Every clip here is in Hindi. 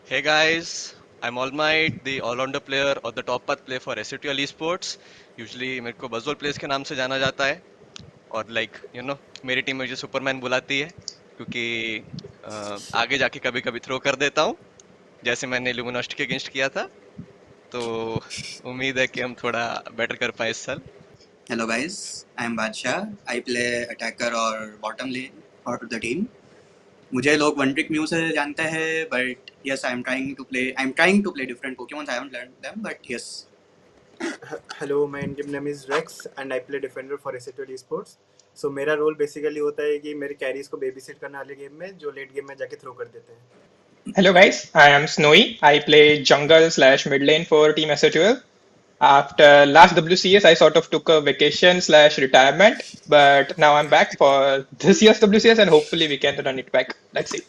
Hey guys, I'm All Might, the all-rounder player or the top path player for SATL Esports. Usually मेरे को बजोल प्लेस के नाम से जाना जाता है और मेरी टीम मुझे सुपरमैन बुलाती है क्योंकि आगे जाके कभी कभी थ्रो कर देता हूँ जैसे मैंने लुमिनोस्ट के अगेंस्ट किया था। तो उम्मीद है कि हम थोड़ा बेटर कर पाए इस साल। Hello guys, I am Badshah. I play attacker or bottom lane for the team. मुझे लोग वन ट्रिक म्यू से जानते हैं, but yes, I'm trying to play different Pokemon. I haven't learned them, but yes. Hello, मैं in-game name is Rex and I play defender for SATL Esports. So मेरा रोल बेसिकली होता है कि मेरे कैरीज को बेबी सेट करने वाले गेम में जो लेट गेम में जाके थ्रो कर देते हैं. Hello guys, I am Snowy. I play jungle slash mid lane for Team SHOL. After last WCS, I sort of took a vacation slash retirement, but now I'm back for this year's WCS and hopefully we can run it back. Let's see.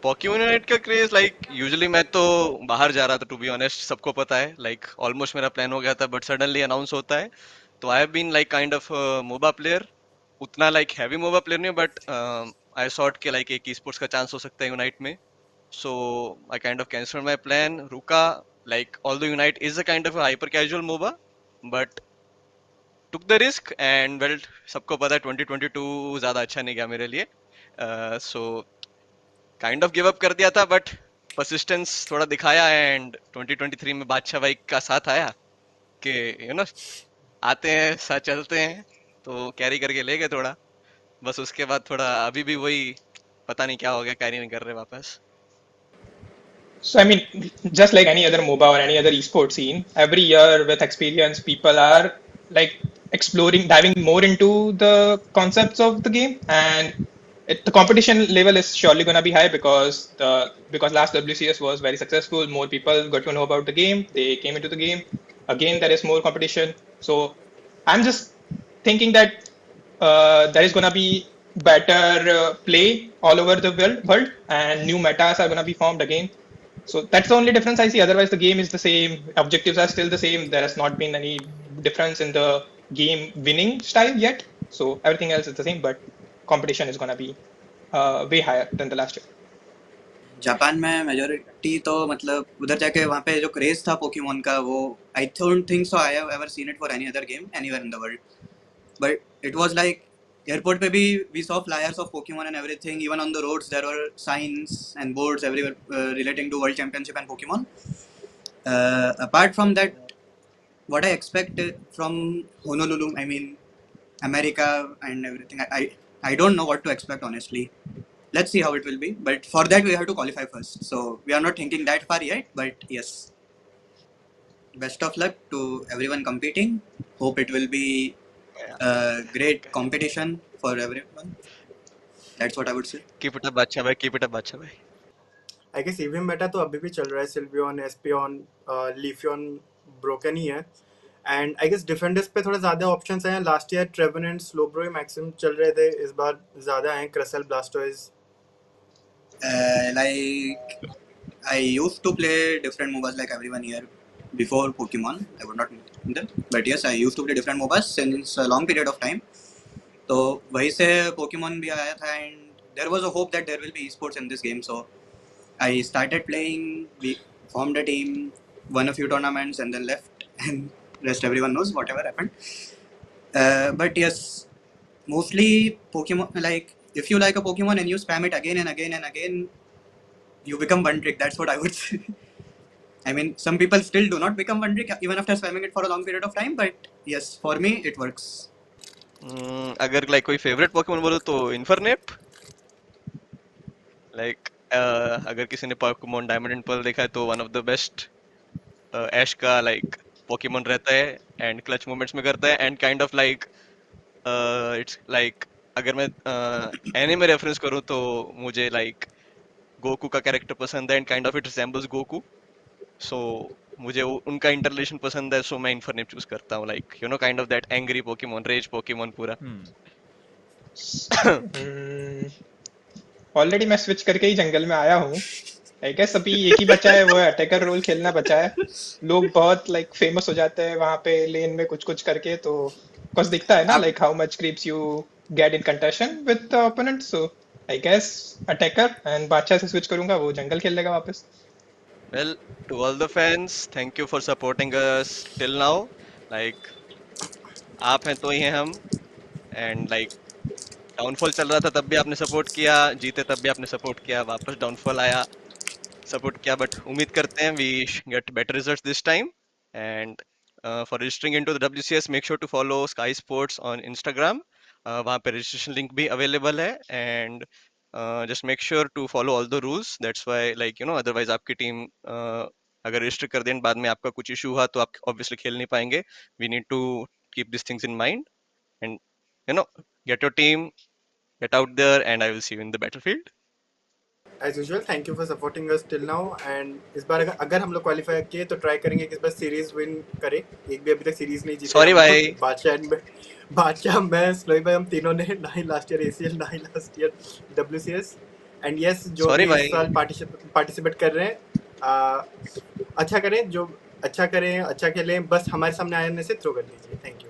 Pokemon unite का क्रेज यूजुअली मैं तो बाहर जा रहा था टू बी ऑनेस्ट, सबको पता है ऑलमोस्ट मेरा प्लान हो गया था बट सडनली अनाउंस होता है। तो I have been kind of MOBA player, उतना हैवी मोबा प्लेयर नहीं बट आई सॉट के एक ई स्पोर्ट्स का चांस हो सकता है यूनाइट में। So I kind of cancel my plan, रुका। Although Unite is a kind of hyper casual MOBA but took the risk and well, सबको पता है 2022 ज्यादा अच्छा नहीं गया मेरे लिए। So kind of give up कर दिया था बट परसिस्टेंस थोड़ा दिखाया एंड 2023 में बादशाह भाई का साथ आया कि आते हैं साथ चलते हैं, तो कैरी करके ले गए थोड़ा। बस उसके बाद थोड़ा अभी भी वही पता नहीं क्या हो गया, कैरी नहीं कर रहे वापस। So, I mean, just like any other MOBA or any other esports scene, every year with experience, people are like exploring, diving more into the concepts of the game, and the competition level is surely going to be high because last WCS was very successful. More people got to know about the game. They came into the game. Again, there is more competition. So, I'm just thinking that there is going to be better play all over the world, and new metas are going to be formed again. So that's the only difference I see. Otherwise, the game is the same. Objectives are still the same. There has not been any difference in the game winning style yet. So everything else is the same, but competition is gonna be way higher than the last year. Japan में मेजोरिटी तो मतलब उधर जाके वहाँ पे जो क्रेज था पोकेमोन का, वो I don't think so I have ever seen it for any other game anywhere in the world. But it was like airport पे भी we saw flyers of Pokemon and everything. Even on the roads there were signs and boards everywhere relating to world championship and Pokemon. Apart from that, what I expect from Honolulu, I mean America and everything, I don't know what to expect honestly. Let's see how it will be, but for that we have to qualify first, so we are not thinking that far yet. But yes, best of luck to everyone competing. Hope it will be a great competition for everyone. That's what I would say. Keep it up बादशाह भाई, कीप इट अप बादशाह भाई। आई गेस ईवीएम मेटा तो अभी भी चल रहा है. सिल्वियन, एस्पियन, लीफियन ब्रोकन ही है. एंड आई गेस डिफेंडर्स पे थोड़ा ज़्यादा ऑप्शंस हैं. लास्ट ईयर ट्रेवेनेंट, स्लोब्रो मैक्सिमम चल रहे थे. इस बार ज़्यादा हैं. क्रसल, ब्लास्टोइज. Like I used to play different MOBAs like everyone here before Pokemon. I would not name them, but yes, I used to play different MOBAs since a long period of time. तो वहीं से Pokemon भी आया था, and there was a hope that there will be esports in this game. So I started playing. We formed a team, won a few tournaments, and then left. And rest everyone knows whatever happened. But yes, mostly Pokemon. Like if you like a Pokemon and you spam it again and again and again, you become one trick. That's what I would say. I mean, some people still do not become one trick even after spamming it for a long period of time. But yes, for me it works. अगर कोई फेवरेट पोकेमोन बोलो तो इन्फरनेप। अगर किसी ने पोकेमोन डायमंड एंड पर्ल देखा है तो वन ऑफ द बेस्ट ऐश का पोकेमोन रहता है एंड क्लच मोमेंट्स में करता है एंड काइंड ऑफ इट्स अगर मैं एनिमे रेफरेंस करूं तो मुझे गोकू का कैरेक्टर पसंद है and kind of it resembles Goku. So मुझे उनका इंटरलेशन पसंद है, सो मैं इन्फरनेप चूज करता हूँ। Kind of that angry Pokemon, rage Pokemon पूरा। ऑलरेडी मैं स्विच करके ही जंगल में आया हूँ. आई गेस अभी एक ही बचा है, वो अटैकर रोल खेलना बचा है. लोग बहुत फेमस हो जाते हैं वहां पे लेन में कुछ कुछ करके, तो कुछ दिखता है ना आप how much creeps you get in contention with the opponent. So I guess attacker, and Badshah से स्विच करूंगा, वो जंगल खेल लेगा वापस. Well, to all the fans, thank you for supporting us till now. Like, आप हैं तो ही हैं हम. एंड लाइक डाउनफॉल चल रहा था तब भी आपने सपोर्ट किया, जीते तब भी आपने सपोर्ट किया, वापस डाउनफॉल आया, सपोर्ट किया. बट उम्मीद करते हैं we get better results this time. And for registering into the WCS make sure to follow Sky Sports on Instagram. वहाँ पे रजिस्ट्रेशन लिंक भी अवेलेबल है. And just make sure to follow all the rules. That's why like you know otherwise आपकी टीम अगर रजिस्टर कर दें बाद में आपका कुछ इशू हुआ तो आप ऑब्वियसली खेल नहीं पाएंगे. We need to keep this things in mind. And you know get your team, get out there, and I will see you in the battlefield. As usual thank you for supporting us till now, and इस बार अगर हम लोग क्वालिफाई किए तो ट्राई करेंगे कि इस बार सीरीज विन करें. एक भी अभी तक सीरीज नहीं जीते Sorry हम भाई. लोग. बादशाह मैं स्लोई भाई हम तीनों ने ना ही लास्ट ईयर एसीएल ना ही लास्ट ईयर डब्ल्यूसीएस. एंड यस जो Sorry भी भाई. इस साल पार्टिसिपेट कर रहे हैं, अच्छा करें, जो अच्छा करें, अच्छा खेलें, बस हमारे सामने आने से थ्रो कर दीजिए. Thank you.